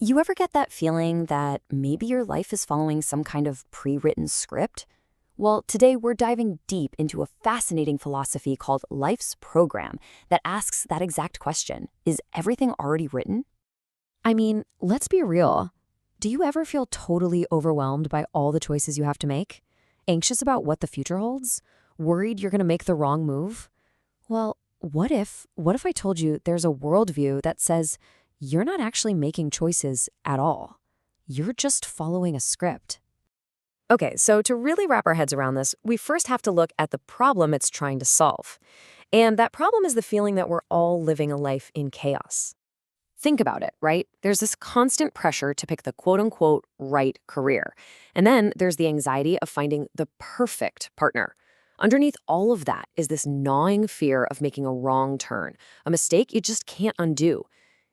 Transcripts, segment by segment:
You ever get that feeling that maybe your life is following some kind of pre-written script? Well, today we're diving deep into a fascinating philosophy called Life's Program that asks that exact question. Is everything already written? I mean, let's be real. Do you ever feel totally overwhelmed by all the choices you have to make? Anxious about what the future holds? Worried you're going to make the wrong move? Well, what if I told you there's a worldview that says you're not actually making choices at all? You're just following a script. Okay, so to really wrap our heads around this, we first have to look at the problem it's trying to solve. And that problem is the feeling that we're all living a life in chaos. Think about it, right? There's this constant pressure to pick the quote-unquote right career. And then there's the anxiety of finding the perfect partner. Underneath all of that is this gnawing fear of making a wrong turn, a mistake you just can't undo.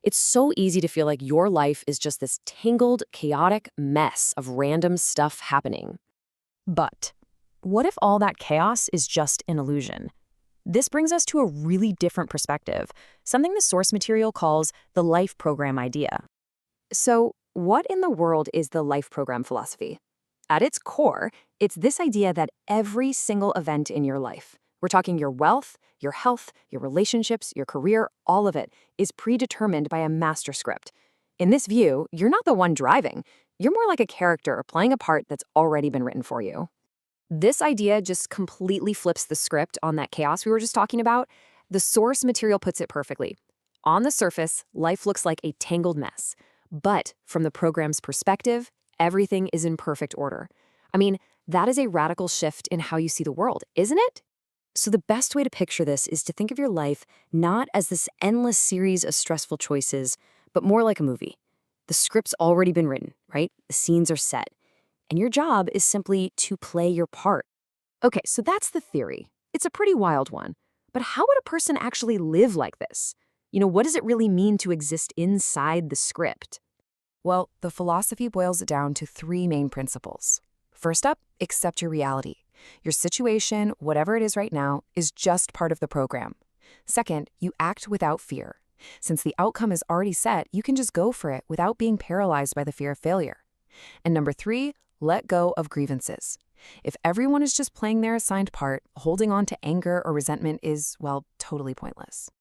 It's so easy to feel like your life is just this tangled, chaotic mess of random stuff happening. But what if all that chaos is just an illusion? This brings us to a really different perspective, something the source material calls the life program idea. So, what in the world is the life program philosophy? At its core, it's this idea that every single event in your life, we're talking your wealth, your health, your relationships, your career, all of it, is predetermined by a master script. In this view, you're not the one driving. You're more like a character playing a part that's already been written for you. This idea just completely flips the script on that chaos we were just talking about. The source material puts it perfectly. On the surface, life looks like a tangled mess. But from the program's perspective, everything is in perfect order. I mean, that is a radical shift in how you see the world, isn't it? So the best way to picture this is to think of your life not as this endless series of stressful choices, but more like a movie. The script's already been written, right? The scenes are set. And your job is simply to play your part. Okay, so that's the theory. It's a pretty wild one. But how would a person actually live like this? What does it really mean to exist inside the script? Well, the philosophy boils it down to three main principles. First up, accept your reality. Your situation, whatever it is right now, is just part of the program. Second, you act without fear. Since the outcome is already set, you can just go for it without being paralyzed by the fear of failure. And number three, let go of grievances. If everyone is just playing their assigned part, holding on to anger or resentment is, well, totally pointless.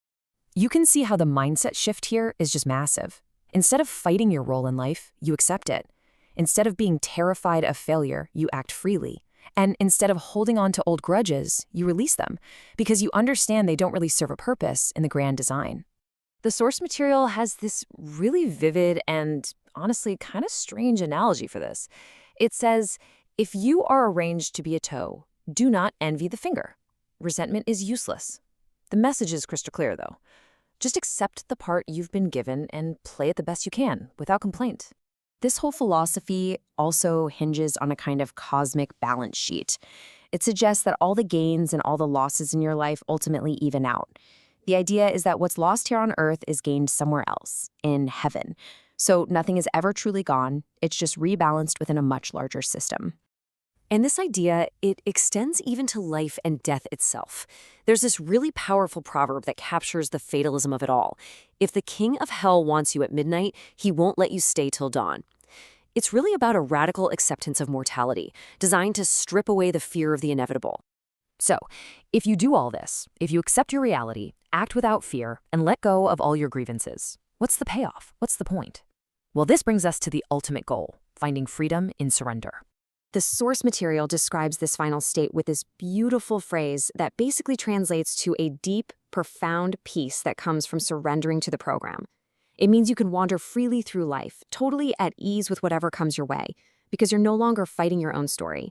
You can see how the mindset shift here is just massive. Instead of fighting your role in life, you accept it. Instead of being terrified of failure, you act freely. And instead of holding on to old grudges, you release them, because you understand they don't really serve a purpose in the grand design. The source material has this really vivid and honestly kind of strange analogy for this. It says, if you are arranged to be a toe, do not envy the finger. Resentment is useless. The message is crystal clear, though. Just accept the part you've been given and play it the best you can, without complaint. This whole philosophy also hinges on a kind of cosmic balance sheet. It suggests that all the gains and all the losses in your life ultimately even out. The idea is that what's lost here on Earth is gained somewhere else, in heaven. So nothing is ever truly gone, it's just rebalanced within a much larger system. And this idea, it extends even to life and death itself. There's this really powerful proverb that captures the fatalism of it all. If the king of hell wants you at midnight, he won't let you stay till dawn. It's really about a radical acceptance of mortality, designed to strip away the fear of the inevitable. So, if you do all this, if you accept your reality, act without fear, and let go of all your grievances, what's the payoff? What's the point? Well, this brings us to the ultimate goal, finding freedom in surrender. The source material describes this final state with this beautiful phrase that basically translates to a deep, profound peace that comes from surrendering to the program. It means you can wander freely through life, totally at ease with whatever comes your way, because you're no longer fighting your own story.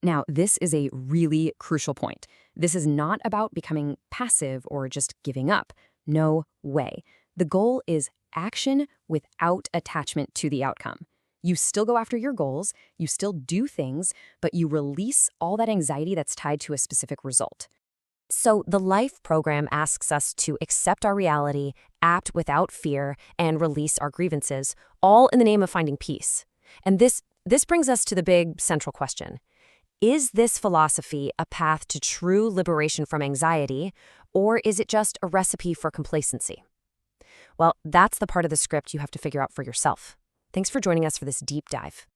Now, this is a really crucial point. This is not about becoming passive or just giving up. No way. The goal is action without attachment to the outcome. You still go after your goals, you still do things, but you release all that anxiety that's tied to a specific result. So the life program asks us to accept our reality, act without fear, and release our grievances, all in the name of finding peace. And this brings us to the big central question. Is this philosophy a path to true liberation from anxiety, or is it just a recipe for complacency? Well, that's the part of the script you have to figure out for yourself. Thanks for joining us for this deep dive.